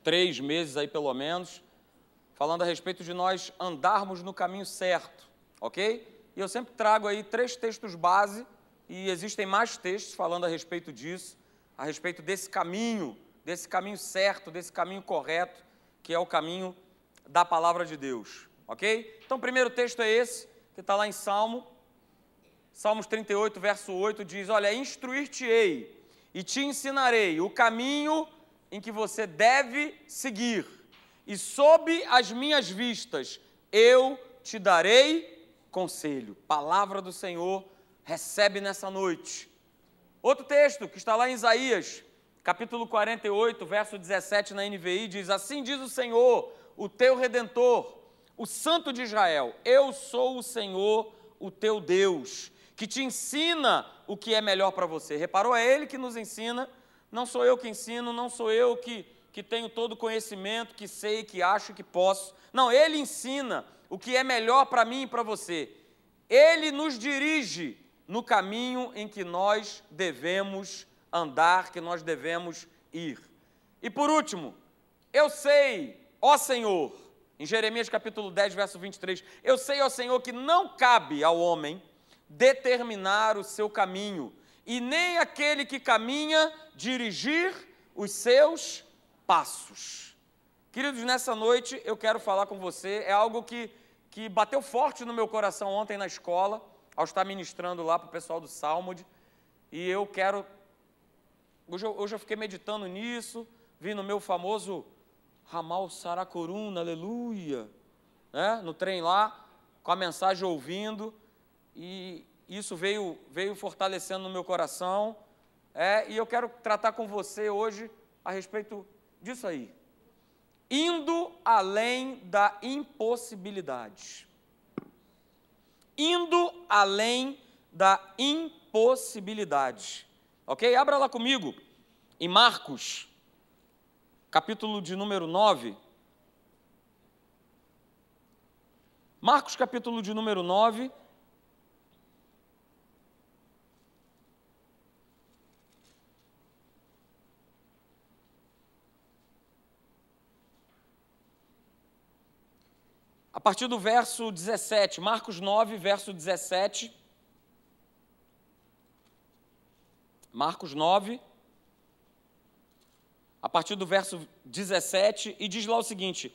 3 meses aí pelo menos, falando a respeito de nós andarmos no caminho certo, ok? E eu sempre trago aí 3 textos base, e existem mais textos falando a respeito disso, a respeito desse caminho certo, desse caminho correto, que é o caminho da palavra de Deus, ok? Então, o primeiro texto é esse, que está lá em Salmos 38, verso 8, diz, olha, instruir-te-ei e te ensinarei o caminho em que você deve seguir, e sob as minhas vistas eu te darei conselho. Palavra do Senhor, recebe nessa noite. Outro texto que está lá em Isaías, capítulo 48, verso 17 na NVI, diz, assim diz o Senhor, o teu Redentor, o Santo de Israel, eu sou o Senhor, o teu Deus, que te ensina o que é melhor para você. Reparou? É Ele que nos ensina, não sou eu que ensino, não sou eu que tenho todo o conhecimento, que sei, que acho, que posso. Não, Ele ensina o que é melhor para mim e para você. Ele nos dirige no caminho em que nós devemos andar, que nós devemos ir. E por último, eu sei, ó Senhor, em Jeremias capítulo 10, verso 23, eu sei, ó Senhor, que não cabe ao homem determinar o seu caminho, e nem aquele que caminha dirigir os seus passos. Queridos, nessa noite eu quero falar com você, é algo que bateu forte no meu coração ontem na escola, ao estar ministrando lá para o pessoal do Salmod, e eu quero, hoje eu fiquei meditando nisso, vi no meu famoso Ramal Saracuruna, aleluia, né? No trem lá, com a mensagem ouvindo, e isso veio fortalecendo no meu coração, e eu quero tratar com você hoje a respeito disso aí. Indo além da impossibilidade. Indo além da impossibilidade. Ok? Abra lá comigo, em Marcos, capítulo de número 9. Marcos, capítulo de número 9. A partir do verso 17, Marcos 9, verso 17. Marcos 9, a partir do verso 17, e diz lá o seguinte,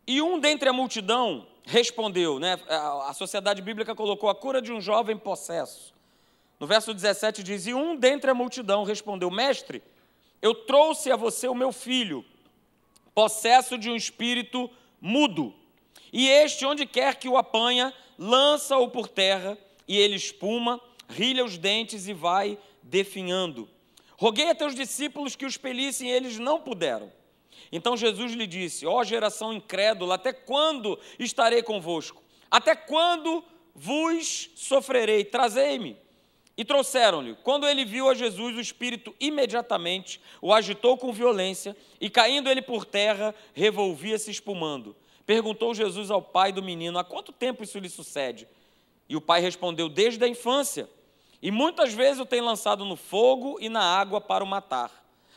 e um dentre a multidão respondeu, né, a Sociedade Bíblica colocou a cura de um jovem possesso. No verso 17 diz, e um dentre a multidão respondeu, mestre, eu trouxe a você o meu filho, possesso de um espírito mudo, e este, onde quer que o apanha, lança-o por terra, e ele espuma, rilha os dentes e vai definhando. Roguei a teus discípulos que o expelissem, e eles não puderam. Então Jesus lhe disse, ó geração incrédula, até quando estarei convosco? Até quando vos sofrerei? Trazei-me. E trouxeram-lhe. Quando ele viu a Jesus, o espírito imediatamente o agitou com violência, e caindo ele por terra, revolvia-se espumando. Perguntou Jesus ao pai do menino, há quanto tempo isso lhe sucede? E o pai respondeu, desde a infância, e muitas vezes o tem lançado no fogo e na água para o matar.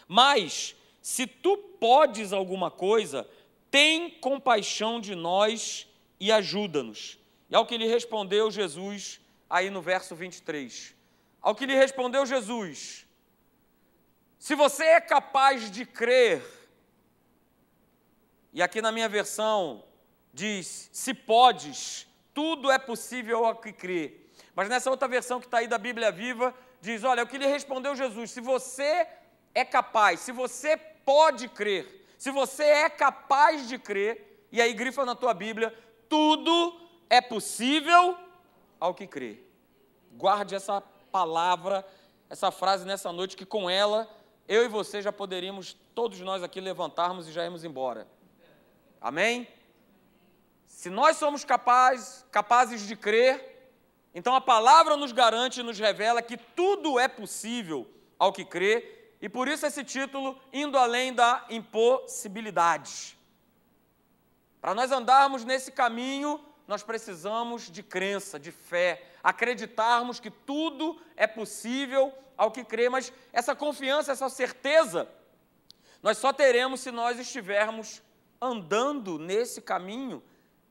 Mas, se tu podes alguma coisa, tem compaixão de nós e ajuda-nos. E ao que lhe respondeu Jesus, aí no verso 23, ao que lhe respondeu Jesus, se você é capaz de crer, e aqui na minha versão diz, se podes, tudo é possível ao que crê. Mas nessa outra versão que está aí da Bíblia Viva, diz, olha, o que lhe respondeu Jesus, se você é capaz, se você pode crer, se você é capaz de crer, e aí grifa na tua Bíblia, tudo é possível ao que crê. Guarde essa palavra, essa frase nessa noite, que com ela, eu e você já poderíamos, todos nós aqui, levantarmos e já irmos embora. Amém? Se nós somos capazes de crer, então a palavra nos garante e nos revela que tudo é possível ao que crê, e por isso esse título, indo além da impossibilidade. Para nós andarmos nesse caminho, nós precisamos de crença, de fé, acreditarmos que tudo é possível ao que crê, mas essa confiança, essa certeza, Nós só teremos se nós estivermos andando nesse caminho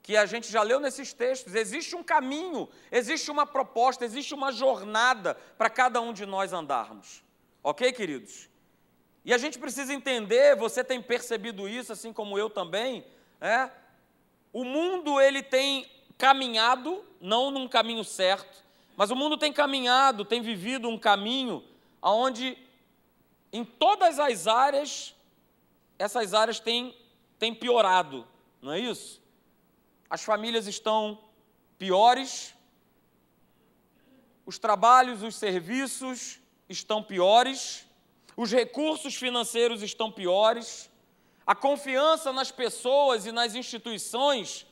que a gente já leu nesses textos. Existe um caminho, existe uma proposta, existe uma jornada para cada um de nós andarmos. Ok, queridos? E a gente precisa entender, você tem percebido isso, assim como eu também, o mundo ele tem caminhado, não num caminho certo, mas o mundo tem caminhado, tem vivido um caminho onde, em todas as áreas, essas áreas têm piorado, não é isso? As famílias estão piores, os trabalhos, os serviços estão piores, os recursos financeiros estão piores, a confiança nas pessoas e nas instituições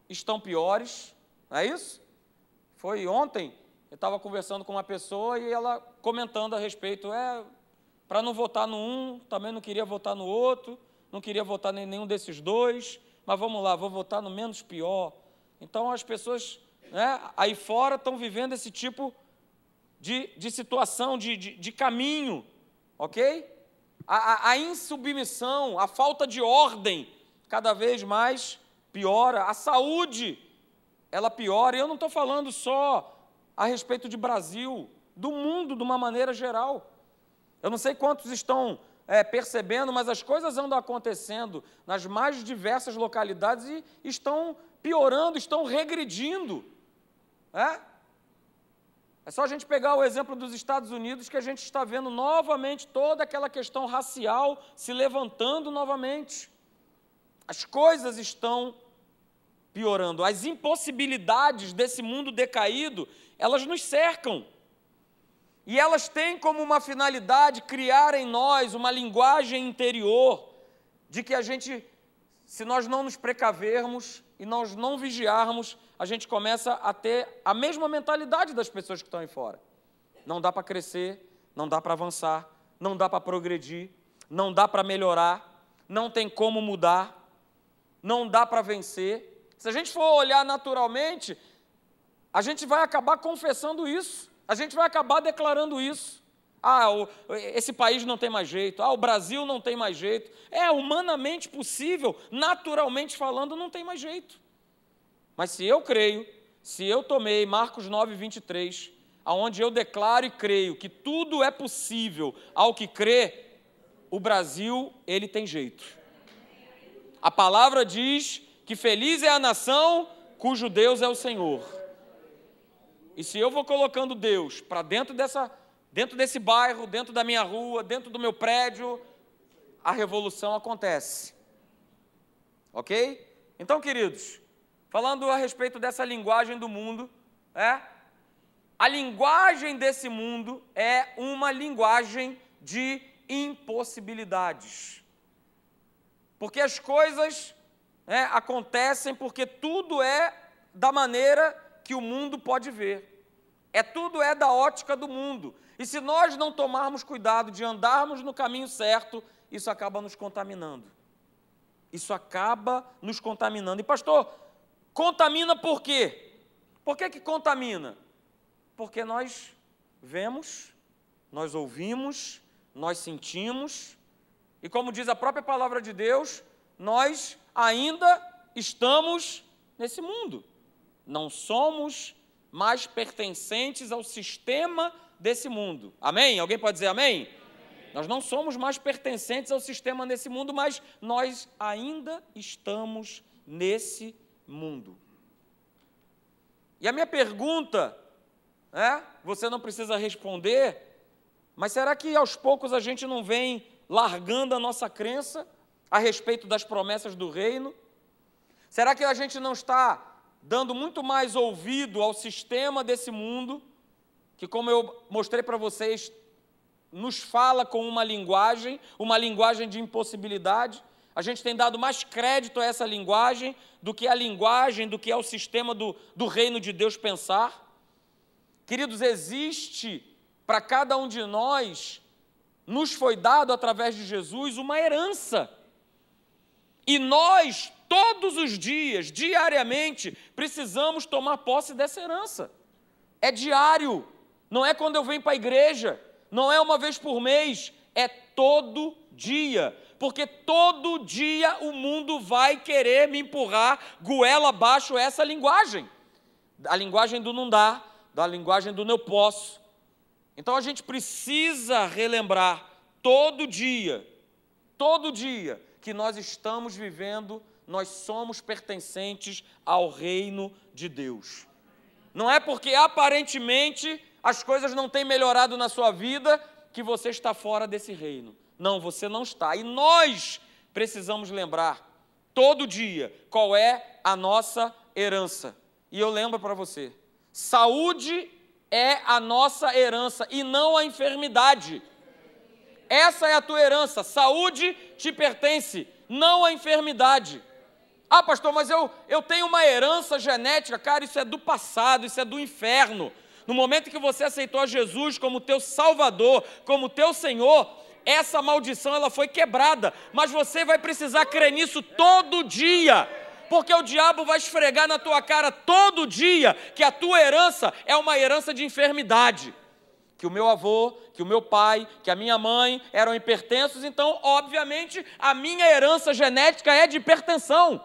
estão piores, não é isso? Foi ontem, eu estava conversando com uma pessoa e ela comentando a respeito, para não votar no um, também não queria votar no outro, não queria votar em nenhum desses dois, mas vamos lá, vou votar no menos pior. Então, as pessoas aí fora estão vivendo esse tipo de situação, de caminho, ok? A insubmissão, a falta de ordem, cada vez mais piora. A saúde, ela piora. E eu não estou falando só a respeito de Brasil, do mundo de uma maneira geral. Eu não sei quantos estão percebendo, mas as coisas andam acontecendo nas mais diversas localidades e estão piorando, estão regredindo. É só a gente pegar o exemplo dos Estados Unidos que a gente está vendo novamente toda aquela questão racial se levantando novamente. As coisas estão piorando, as impossibilidades desse mundo decaído, elas nos cercam. E elas têm como uma finalidade criar em nós uma linguagem interior de que a gente, se nós não nos precavermos e nós não vigiarmos, a gente começa a ter a mesma mentalidade das pessoas que estão aí fora. Não dá para crescer, não dá para avançar, não dá para progredir, não dá para melhorar, não tem como mudar, não dá para vencer. Se a gente for olhar naturalmente, a gente vai acabar confessando isso. A gente vai acabar declarando isso. Esse país não tem mais jeito. O Brasil não tem mais jeito. É humanamente possível, naturalmente falando, não tem mais jeito. Mas se eu creio, se eu tomei Marcos 9, 23, onde eu declaro e creio que tudo é possível ao que crê, o Brasil, ele tem jeito. A palavra diz que feliz é a nação cujo Deus é o Senhor. E se eu vou colocando Deus para dentro desse bairro, dentro da minha rua, dentro do meu prédio, a revolução acontece. Ok? Então, queridos, falando a respeito dessa linguagem do mundo, a linguagem desse mundo é uma linguagem de impossibilidades. Porque as coisas acontecem porque tudo é da maneira que o mundo pode ver. Tudo é da ótica do mundo. E se nós não tomarmos cuidado de andarmos no caminho certo, isso acaba nos contaminando. Isso acaba nos contaminando. E pastor, contamina por quê? Por que contamina? Porque nós vemos, nós ouvimos, nós sentimos, e como diz a própria palavra de Deus, nós ainda estamos nesse mundo. Não somos mais pertencentes ao sistema desse mundo. Amém? Alguém pode dizer amém? Amém. Nós não somos mais pertencentes ao sistema desse mundo, mas nós ainda estamos nesse mundo. E a minha pergunta, você não precisa responder, mas será que aos poucos a gente não vem largando a nossa crença a respeito das promessas do reino? Será que a gente não está dando muito mais ouvido ao sistema desse mundo, que, como eu mostrei para vocês, nos fala com uma linguagem de impossibilidade? A gente tem dado mais crédito a essa linguagem do que é o sistema do reino de Deus pensar. Queridos, existe para cada um de nós, nos foi dado através de Jesus uma herança. E nós, todos os dias, diariamente, precisamos tomar posse dessa herança. É diário, não é quando eu venho para a igreja, não é uma vez por mês, é todo dia. porque todo dia o mundo vai querer me empurrar goela abaixo essa linguagem. A linguagem do não dá, da linguagem do não posso. Então a gente precisa relembrar todo dia, que nós estamos vivendo, nós somos pertencentes ao reino de Deus. Não é porque aparentemente as coisas não têm melhorado na sua vida que você está fora desse reino. Não, você não está. E nós precisamos lembrar todo dia qual é a nossa herança. E eu lembro para você, saúde é a nossa herança e não a enfermidade. Essa é a tua herança, saúde te pertence, não a enfermidade. Ah, pastor, mas eu tenho uma herança genética. Cara, isso é do passado, isso é do inferno. No momento que você aceitou a Jesus como teu Salvador, como teu Senhor, essa maldição ela foi quebrada. Mas você vai precisar crer nisso todo dia, porque o diabo vai esfregar na tua cara todo dia que a tua herança é uma herança de enfermidade. Que o meu avô, que o meu pai, que a minha mãe eram hipertensos, então, obviamente, a minha herança genética é de hipertensão.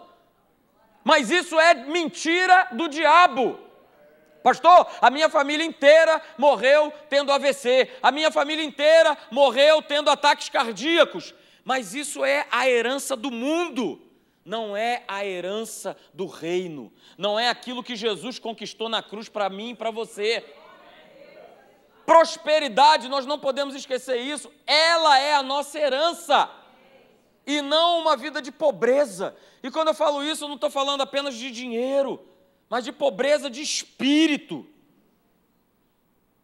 Mas isso é mentira do diabo. Pastor, a minha família inteira morreu tendo AVC, a minha família inteira morreu tendo ataques cardíacos. Mas isso é a herança do mundo, não é a herança do reino, não é aquilo que Jesus conquistou na cruz para mim e para você. Prosperidade, nós não podemos esquecer isso, ela é a nossa herança, e não uma vida de pobreza. E quando eu falo isso, eu não estou falando apenas de dinheiro, mas de pobreza de espírito.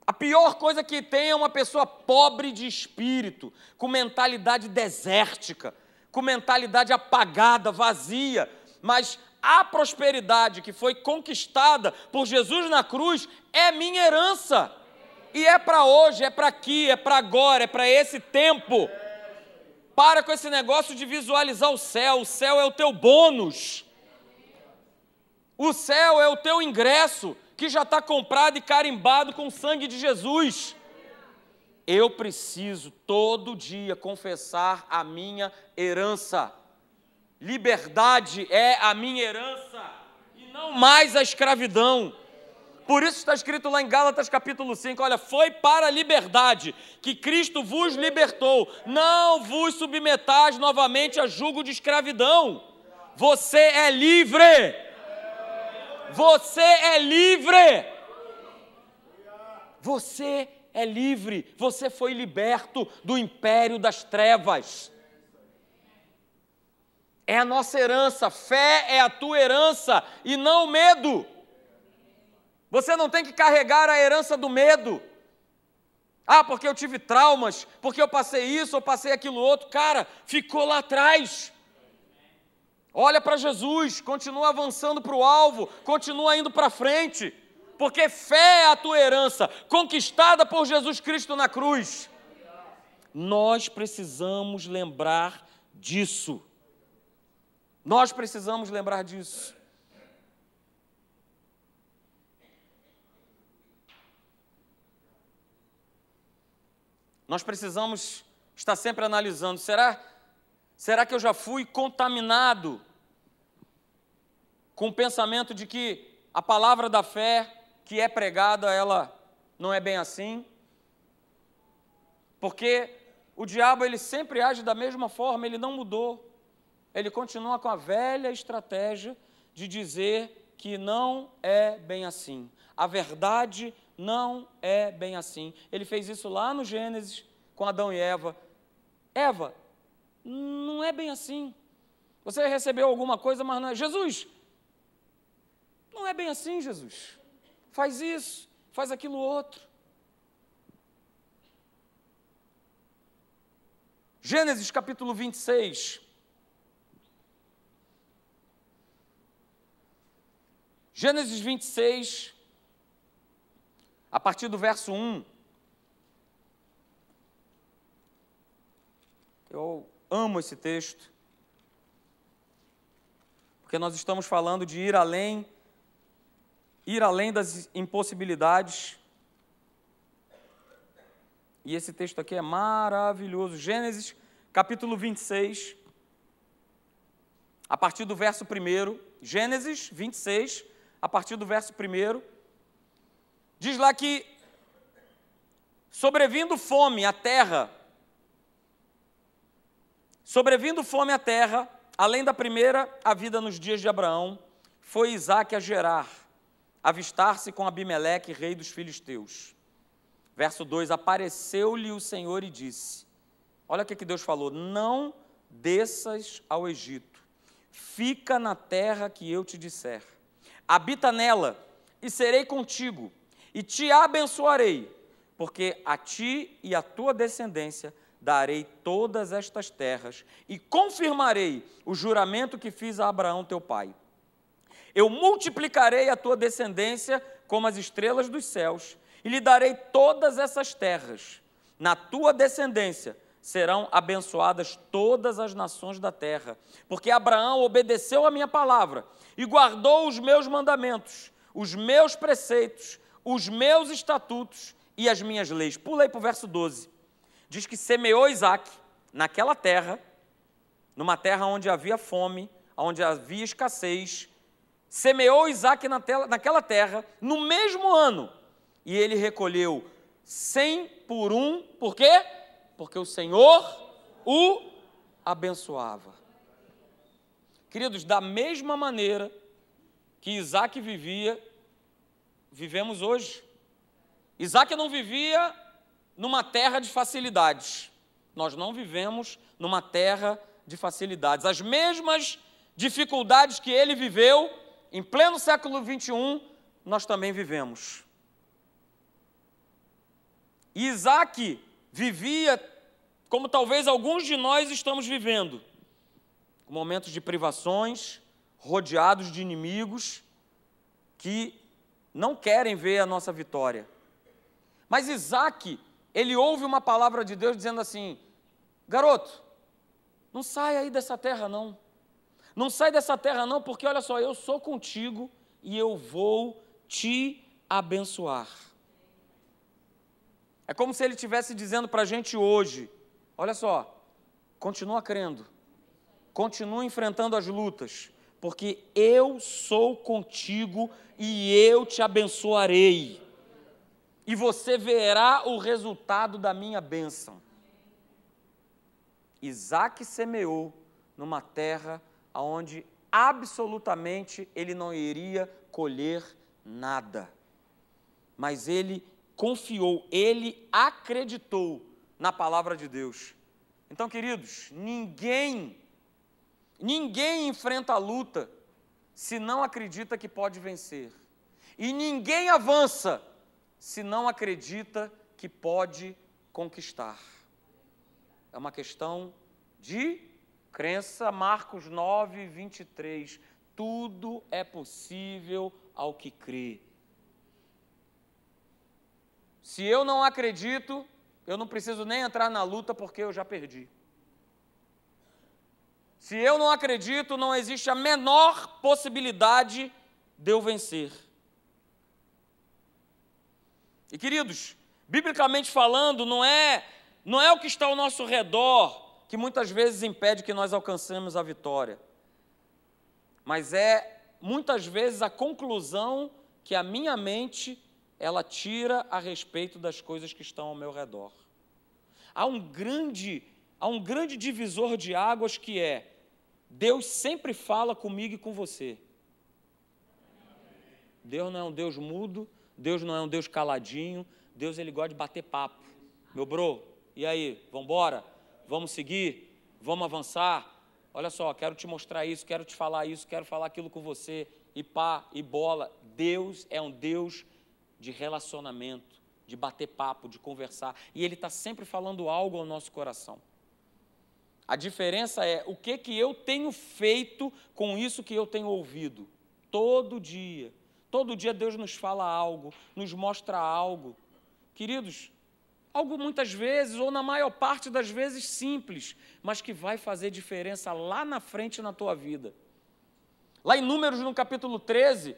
A pior coisa que tem é uma pessoa pobre de espírito, com mentalidade desértica, com mentalidade apagada, vazia. Mas a prosperidade que foi conquistada por Jesus na cruz é minha herança. E é para hoje, é para aqui, é para agora, é para esse tempo. Para com esse negócio de visualizar o céu é o teu bônus. O céu é o teu ingresso, que já está comprado e carimbado com o sangue de Jesus. Eu preciso todo dia confessar a minha herança. Liberdade é a minha herança e não mais a escravidão. Por isso está escrito lá em Gálatas capítulo 5, olha, foi para a liberdade que Cristo vos libertou, não vos submetais novamente a jugo de escravidão. Você é livre! Você é livre! Você é livre, você foi liberto do império das trevas. É a nossa herança, fé é a tua herança e não o medo. Você não tem que carregar a herança do medo. Ah, porque eu tive traumas, porque eu passei isso, eu passei aquilo outro. Cara, ficou lá atrás. Olha para Jesus, continua avançando para o alvo, continua indo para frente. Porque fé é a tua herança, conquistada por Jesus Cristo na cruz. Nós precisamos lembrar disso. Nós precisamos lembrar disso. Nós precisamos estar sempre analisando, será que eu já fui contaminado com o pensamento de que a palavra da fé que é pregada, ela não é bem assim? Porque o diabo, ele sempre age da mesma forma, ele não mudou. Ele continua com a velha estratégia de dizer que não é bem assim. A verdade não é bem assim. Ele fez isso lá no Gênesis, com Adão e Eva. Eva, não é bem assim. Você recebeu alguma coisa, mas não é. Jesus, não é bem assim, Jesus. Faz isso, faz aquilo outro. Gênesis capítulo 26. Gênesis 26, a partir do verso 1. Eu amo esse texto, porque nós estamos falando de ir além das impossibilidades. E esse texto aqui é maravilhoso. Gênesis capítulo 26, a partir do verso 1, Gênesis 26, a partir do verso 1, diz lá que, sobrevindo fome à terra, além da primeira a vida nos dias de Abraão, foi Isaque a Gerar, avistar-se com Abimeleque, rei dos filisteus. Verso 2, apareceu-lhe o Senhor e disse, olha o que Deus falou, não desças ao Egito, fica na terra que eu te disser, habita nela e serei contigo, e te abençoarei, porque a ti e à tua descendência darei todas estas terras, e confirmarei o juramento que fiz a Abraão teu pai. Eu multiplicarei a tua descendência como as estrelas dos céus, e lhe darei todas essas terras. Na tua descendência serão abençoadas todas as nações da terra, porque Abraão obedeceu a minha palavra e guardou os meus mandamentos, os meus preceitos, os meus estatutos e as minhas leis. Pula aí para o verso 12. Diz que semeou Isaque naquela terra, numa terra onde havia fome, onde havia escassez. Semeou Isaque naquela terra, no mesmo ano, e ele recolheu 100 por um, por quê? Porque o Senhor o abençoava. Queridos, da mesma maneira que Isaque vivia, vivemos hoje. Isaque não vivia numa terra de facilidades. Nós não vivemos numa terra de facilidades. As mesmas dificuldades que ele viveu, em pleno século 21, nós também vivemos. E Isaque vivia como talvez alguns de nós estamos vivendo, com momentos de privações, rodeados de inimigos que não querem ver a nossa vitória. Mas Isaque, ele ouve uma palavra de Deus dizendo assim, garoto, não sai aí dessa terra não. Não sai dessa terra não, porque olha só, eu sou contigo e eu vou te abençoar. É como se ele estivesse dizendo para a gente hoje, olha só, continua crendo, continua enfrentando as lutas, porque eu sou contigo e eu te abençoarei. E você verá o resultado da minha bênção. Isaque semeou numa terra onde absolutamente ele não iria colher nada. Mas ele confiou, ele acreditou na palavra de Deus. Então, queridos, ninguém enfrenta a luta se não acredita que pode vencer. E ninguém avança se não acredita que pode conquistar. É uma questão de crença. Marcos 9, 23. Tudo é possível ao que crê. Se eu não acredito, eu não preciso nem entrar na luta porque eu já perdi. Se eu não acredito, não existe a menor possibilidade de eu vencer. E queridos, biblicamente falando, não é o que está ao nosso redor que muitas vezes impede que nós alcancemos a vitória, mas é muitas vezes a conclusão que a minha mente ela tira a respeito das coisas que estão ao meu redor. Há um grande divisor de águas que é, Deus sempre fala comigo e com você. Deus não é um Deus mudo, Deus não é um Deus caladinho, Deus ele gosta de bater papo. Meu bro, e aí, vamos embora? Vamos seguir? Vamos avançar? Olha só, quero te mostrar isso, quero te falar isso, quero falar aquilo com você, e pá, e bola. Deus é um Deus de relacionamento, de bater papo, de conversar, e ele está sempre falando algo ao nosso coração. A diferença é o que eu tenho feito com isso que eu tenho ouvido. Todo dia Deus nos fala algo, nos mostra algo. Queridos, algo muitas vezes, ou na maior parte das vezes simples, mas que vai fazer diferença lá na frente na tua vida. Lá em Números, no capítulo 13,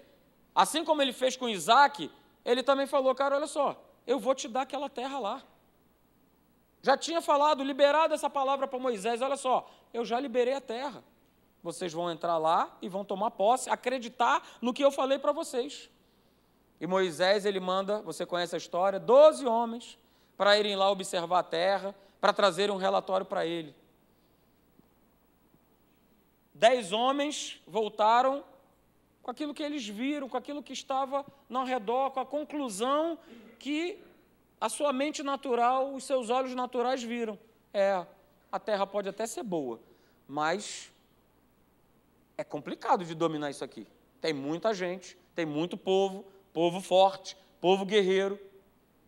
assim como ele fez com Isaque, ele também falou, cara, olha só, eu vou te dar aquela terra lá. Já tinha falado, liberado essa palavra para Moisés, olha só, eu já liberei a terra. Vocês vão entrar lá e vão tomar posse, acreditar no que eu falei para vocês. E Moisés, ele manda, você conhece a história, 12 homens para irem lá observar a terra, para trazerem um relatório para ele. 10 homens voltaram com aquilo que eles viram, com aquilo que estava ao redor, com a conclusão que a sua mente natural, os seus olhos naturais viram. A terra pode até ser boa, mas é complicado de dominar isso aqui. Tem muita gente, tem muito povo, povo forte, povo guerreiro.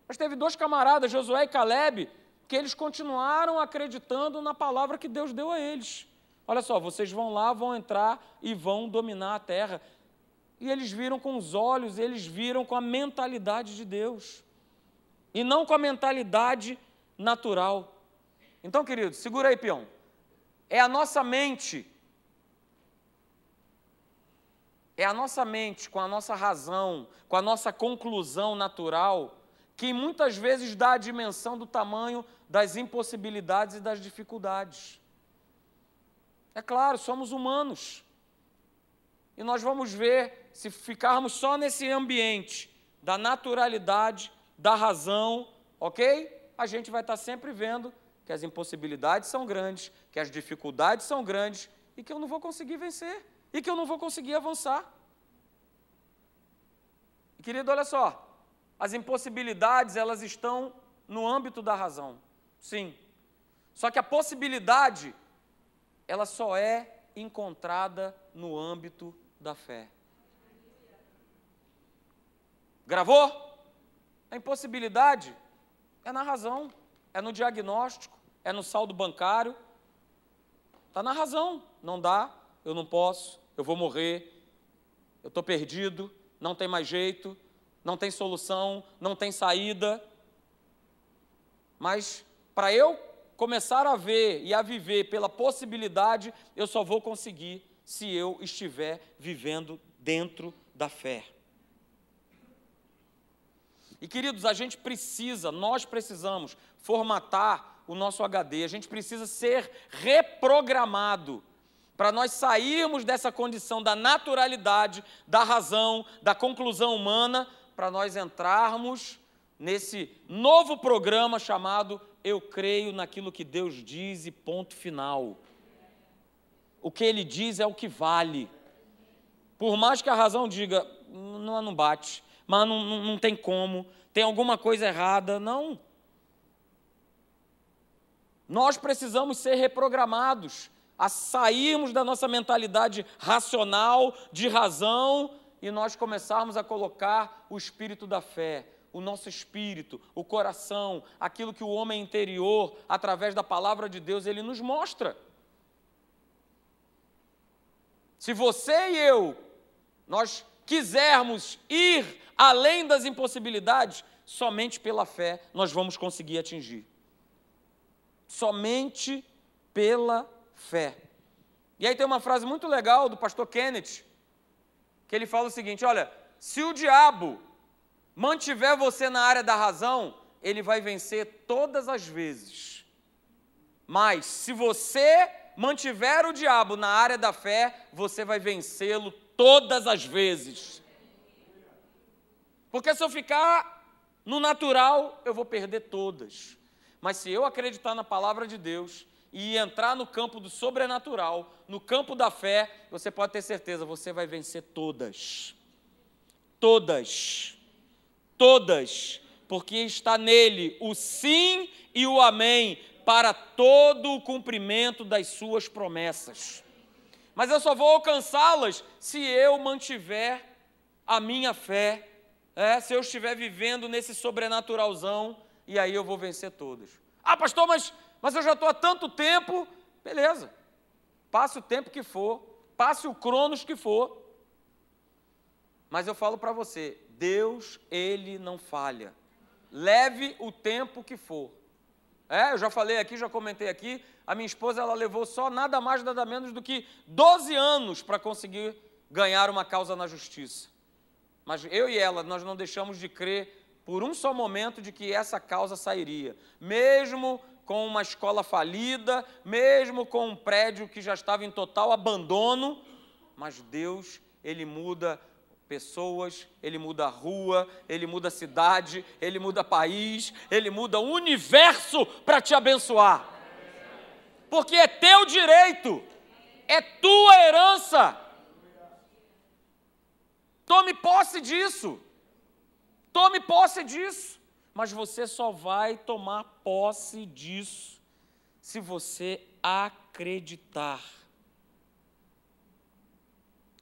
Mas teve 2 camaradas, Josué e Calebe, que eles continuaram acreditando na palavra que Deus deu a eles. Olha só, vocês vão lá, vão entrar e vão dominar a terra. E eles viram com os olhos, eles viram com a mentalidade de Deus. E não com a mentalidade natural. Então, querido, segura aí, peão. É a nossa mente, com a nossa razão, com a nossa conclusão natural, que muitas vezes dá a dimensão do tamanho das impossibilidades e das dificuldades. É claro, somos humanos. E nós vamos ver, se ficarmos só nesse ambiente da naturalidade, da razão, ok? A gente vai estar sempre vendo que as impossibilidades são grandes, que as dificuldades são grandes e que eu não vou conseguir vencer, e que eu não vou conseguir avançar. E, querido, olha só, as impossibilidades, elas estão no âmbito da razão, sim. Só que a possibilidade, ela só é encontrada no âmbito da fé. Gravou? A impossibilidade é na razão, é no diagnóstico, é no saldo bancário. Está na razão. Não dá, eu não posso, eu vou morrer, eu estou perdido, não tem mais jeito, não tem solução, não tem saída. Mas para eu começar a ver e a viver pela possibilidade, eu só vou conseguir se eu estiver vivendo dentro da fé. E, queridos, nós precisamos formatar o nosso HD, a gente precisa ser reprogramado para nós sairmos dessa condição da naturalidade, da razão, da conclusão humana, para nós entrarmos nesse novo programa chamado Eu Creio Naquilo que Deus Diz e ponto final. O que Ele diz é o que vale. Por mais que a razão diga, não bate, mas não tem como, tem alguma coisa errada, não. Nós precisamos ser reprogramados, a sairmos da nossa mentalidade racional, de razão, e nós começarmos a colocar o espírito da fé, o nosso espírito, o coração, aquilo que o homem interior, através da palavra de Deus, ele nos mostra. Se você e eu, nós quisermos ir além das impossibilidades, somente pela fé nós vamos conseguir atingir. Somente pela fé. E aí tem uma frase muito legal do pastor Kenneth, que ele fala o seguinte, olha, se o diabo mantiver você na área da razão, ele vai vencer todas as vezes. Mas se você mantiver o diabo na área da fé, você vai vencê-lo todas as vezes. Porque se eu ficar no natural, eu vou perder todas. Mas se eu acreditar na palavra de Deus e entrar no campo do sobrenatural, no campo da fé, você pode ter certeza, você vai vencer todas. Todas. Todas. Porque está nele o sim e o amém para todo o cumprimento das suas promessas. Mas eu só vou alcançá-las se eu mantiver a minha fé, se eu estiver vivendo nesse sobrenaturalzão, e aí eu vou vencer todas. Ah, pastor, mas eu já estou há tanto tempo. Beleza, passe o tempo que for, passe o cronos que for. Mas eu falo para você, Deus, Ele não falha. Leve o tempo que for. Eu já falei aqui, já comentei aqui, a minha esposa, ela levou só nada mais, nada menos do que 12 anos para conseguir ganhar uma causa na justiça. Mas eu e ela, nós não deixamos de crer por um só momento de que essa causa sairia. Mesmo com uma escola falida, mesmo com um prédio que já estava em total abandono, mas Deus, Ele muda pessoas, Ele muda a rua, Ele muda a cidade, Ele muda país, Ele muda o universo para te abençoar. Porque é teu direito, é tua herança. Tome posse disso. Tome posse disso. Mas você só vai tomar posse disso se você acreditar.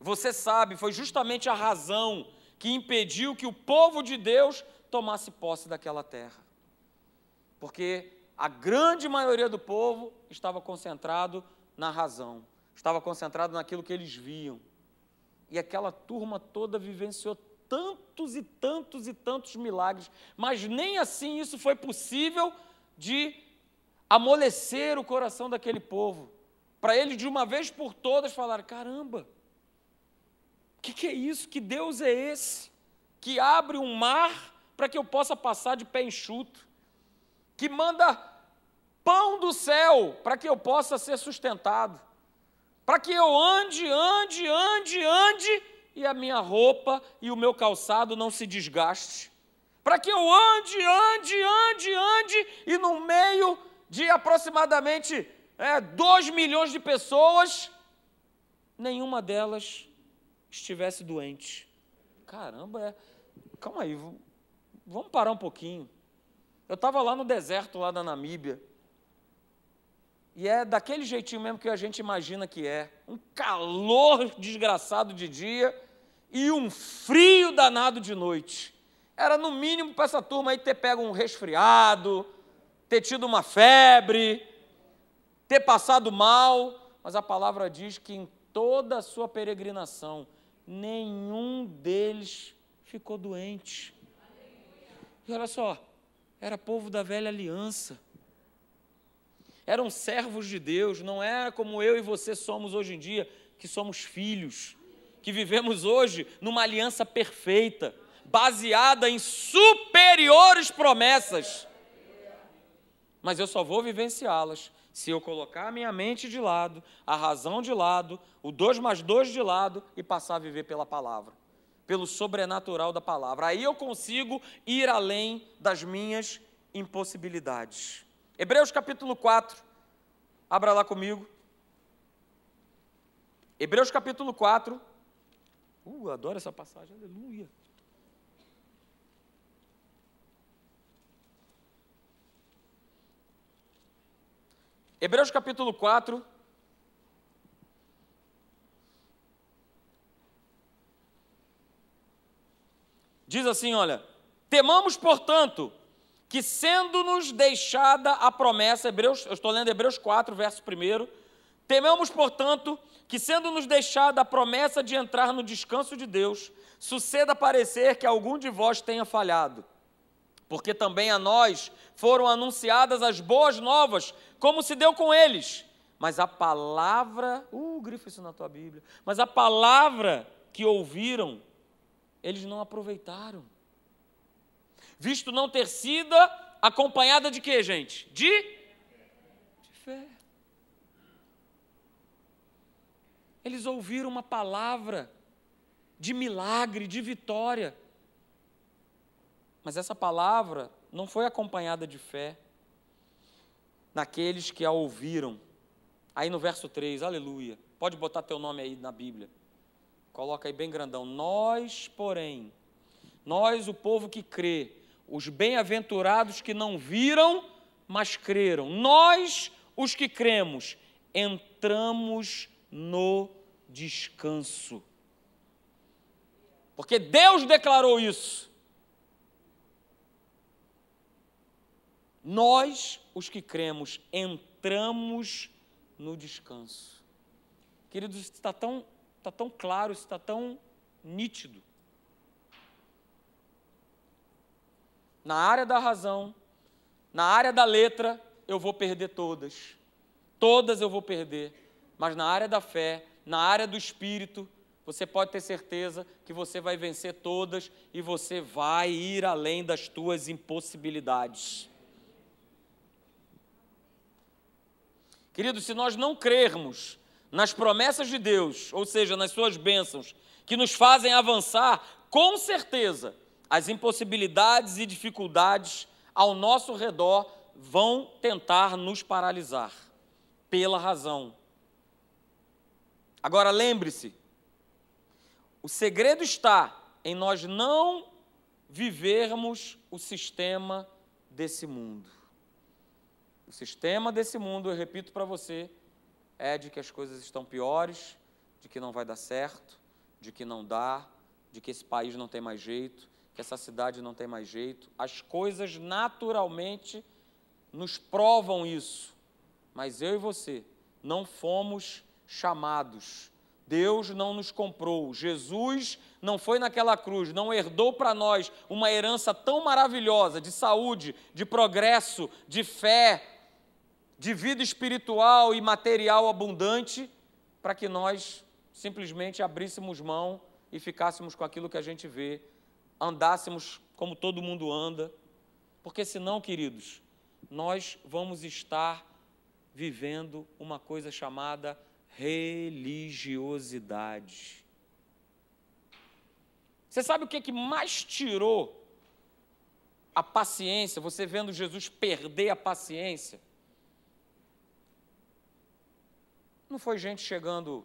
Você sabe, foi justamente a razão que impediu que o povo de Deus tomasse posse daquela terra. Porque a grande maioria do povo estava concentrado na razão, estava concentrado naquilo que eles viam. E aquela turma toda vivenciou tantos e tantos e tantos milagres, mas nem assim isso foi possível de amolecer o coração daquele povo, para eles de uma vez por todas falar: caramba, o que é isso? Que Deus é esse? Que abre um mar para que eu possa passar de pé enxuto, que manda pão do céu para que eu possa ser sustentado, para que eu ande, e a minha roupa e o meu calçado não se desgaste. Para que eu ande, e no meio de aproximadamente 2 milhões de pessoas, nenhuma delas estivesse doente. Caramba, calma aí, vamos parar um pouquinho. Eu estava lá no deserto, lá da Namíbia, e é daquele jeitinho mesmo que a gente imagina que é. Um calor desgraçado de dia e um frio danado de noite. Era no mínimo para essa turma aí ter pego um resfriado, ter tido uma febre, ter passado mal. Mas a palavra diz que em toda a sua peregrinação, nenhum deles ficou doente. E olha só, era povo da velha aliança. Eram servos de Deus, não era como eu e você somos hoje em dia, que somos filhos, que vivemos hoje numa aliança perfeita, baseada em superiores promessas. Mas eu só vou vivenciá-las se eu colocar a minha mente de lado, a razão de lado, o 2 mais 2 de lado e passar a viver pela palavra, pelo sobrenatural da palavra. Aí eu consigo ir além das minhas impossibilidades. Hebreus capítulo 4, abra lá comigo. Hebreus capítulo 4. Adoro essa passagem, aleluia. Hebreus capítulo 4. Diz assim, olha: temamos, portanto, que sendo-nos deixada a promessa, eu estou lendo Hebreus 4, verso 1, temamos, portanto, que sendo-nos deixada a promessa de entrar no descanso de Deus, suceda parecer que algum de vós tenha falhado, porque também a nós foram anunciadas as boas novas, como se deu com eles, mas a palavra, grifa isso na tua Bíblia, mas a palavra que ouviram, eles não aproveitaram. Visto não ter sido acompanhada de quê, gente? De fé. Eles ouviram uma palavra de milagre, de vitória. Mas essa palavra não foi acompanhada de fé naqueles que a ouviram. Aí no verso 3, aleluia. Pode botar teu nome aí na Bíblia. Coloca aí bem grandão. Nós, porém, nós, o povo que crê, os bem-aventurados que não viram, mas creram. Nós, os que cremos, entramos no descanso. Porque Deus declarou isso. Nós, os que cremos, entramos no descanso. Queridos, isso está tão claro, isso está tão nítido. Na área da razão, na área da letra, eu vou perder todas. Todas eu vou perder. Mas na área da fé, na área do espírito, você pode ter certeza que você vai vencer todas e você vai ir além das tuas impossibilidades. Querido, se nós não crermos nas promessas de Deus, ou seja, nas suas bênçãos, que nos fazem avançar, com certeza, as impossibilidades e dificuldades ao nosso redor vão tentar nos paralisar, pela razão. Agora lembre-se, o segredo está em nós não vivermos o sistema desse mundo. O sistema desse mundo, eu repito para você, é de que as coisas estão piores, de que não vai dar certo, de que não dá, de que esse país não tem mais jeito, que essa cidade não tem mais jeito. As coisas naturalmente nos provam isso, mas eu e você não fomos chamados. Deus não nos comprou. Jesus não foi naquela cruz, não herdou para nós uma herança tão maravilhosa de saúde, de progresso, de fé, de vida espiritual e material abundante, para que nós simplesmente abríssemos mão e ficássemos com aquilo que a gente vê, andássemos como todo mundo anda, porque senão, queridos, nós vamos estar vivendo uma coisa chamada religiosidade. Você sabe o que mais tirou a paciência, você vendo Jesus perder a paciência? Não foi gente chegando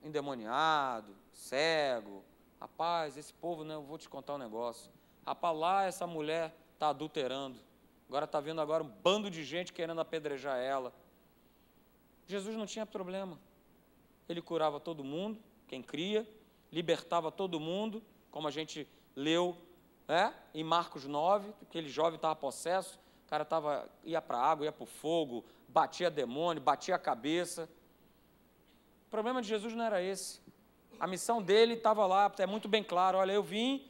endemoniado, cego. Rapaz, esse povo, né, eu vou te contar um negócio. Rapaz, lá essa mulher está adulterando. Agora está vindo agora um bando de gente querendo apedrejar ela. Jesus não tinha problema. Ele curava todo mundo, quem cria, libertava todo mundo, como a gente leu em Marcos 9, aquele jovem estava possesso, o cara ia para a água, ia para o fogo, batia demônio, batia a cabeça. O problema de Jesus não era esse. A missão dele estava lá, é muito bem claro. Olha, eu vim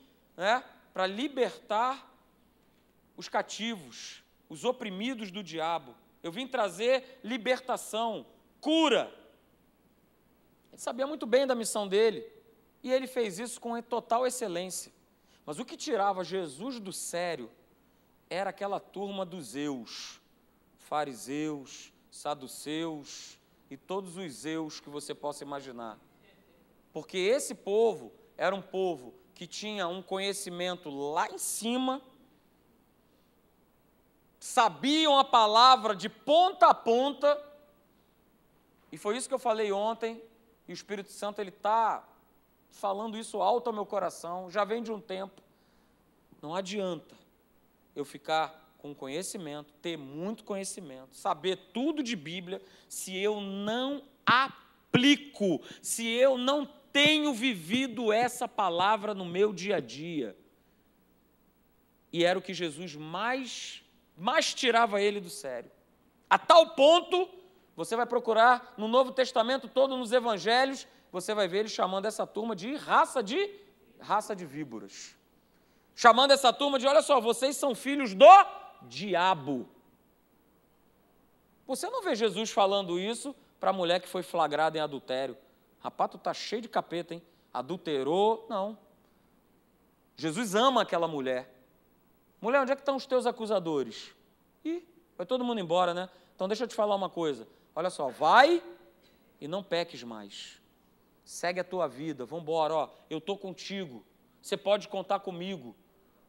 para libertar os cativos, os oprimidos do diabo. Eu vim trazer libertação, cura. Ele sabia muito bem da missão dele. E ele fez isso com total excelência. Mas o que tirava Jesus do sério era aquela turma dos zeus, fariseus, saduceus e todos os zeus que você possa imaginar. Porque esse povo era um povo que tinha um conhecimento lá em cima, sabiam a palavra de ponta a ponta, e foi isso que eu falei ontem, e o Espírito Santo está falando isso alto ao meu coração, já vem de um tempo. Não adianta eu ficar com conhecimento, ter muito conhecimento, saber tudo de Bíblia, se eu não aplico, se eu não tenho vivido essa palavra no meu dia a dia. E era o que Jesus mais tirava ele do sério. A tal ponto, você vai procurar no Novo Testamento todo, nos Evangelhos, você vai ver ele chamando essa turma de raça de víboras. Chamando essa turma de, olha só, vocês são filhos do diabo. Você não vê Jesus falando isso para a mulher que foi flagrada em adultério. Rapaz, tu está cheio de capeta, hein? Adulterou, não. Jesus ama aquela mulher. Mulher, onde é que estão os teus acusadores? Ih, vai todo mundo embora, né? Então deixa eu te falar uma coisa. Olha só, vai e não peques mais. Segue a tua vida, vamos embora, ó, eu estou contigo, você pode contar comigo.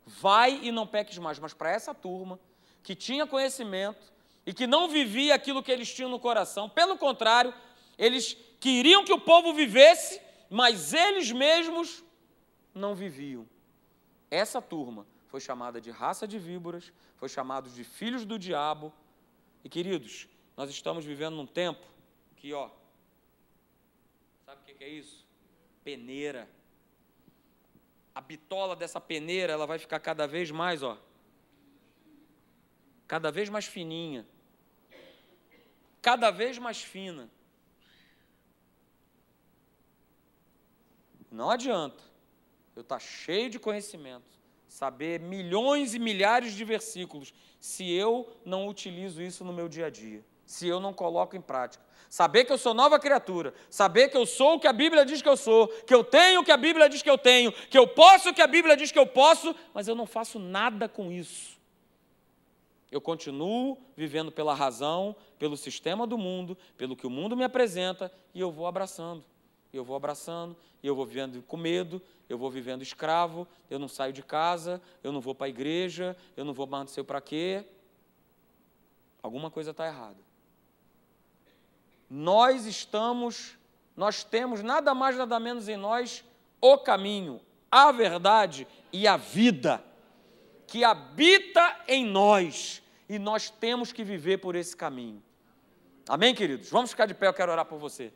Vai e não peques mais. Mas para essa turma que tinha conhecimento e que não vivia aquilo que eles tinham no coração, pelo contrário, eles queriam que o povo vivesse, mas eles mesmos não viviam. Essa turma foi chamada de raça de víboras, foi chamada de filhos do diabo. E, queridos, nós estamos vivendo num tempo que, sabe o que é isso? Peneira. A bitola dessa peneira, ela vai ficar cada vez mais, cada vez mais fininha, cada vez mais fina. Não adianta eu estar cheio de conhecimento, saber milhões e milhares de versículos, se eu não utilizo isso no meu dia a dia, se eu não coloco em prática. Saber que eu sou nova criatura, saber que eu sou o que a Bíblia diz que eu sou, que eu tenho o que a Bíblia diz que eu tenho, que eu posso o que a Bíblia diz que eu posso, mas eu não faço nada com isso. Eu continuo vivendo pela razão, pelo sistema do mundo, pelo que o mundo me apresenta, e eu vou abraçando. E eu vou vivendo com medo, eu vou vivendo escravo, eu não saio de casa, eu não vou para a igreja, eu não vou mais não sei para quê. Alguma coisa está errada. Nós temos nada mais, nada menos em nós o caminho, a verdade e a vida, que habita em nós, e nós temos que viver por esse caminho. Amém, queridos? Vamos ficar de pé, eu quero orar por você.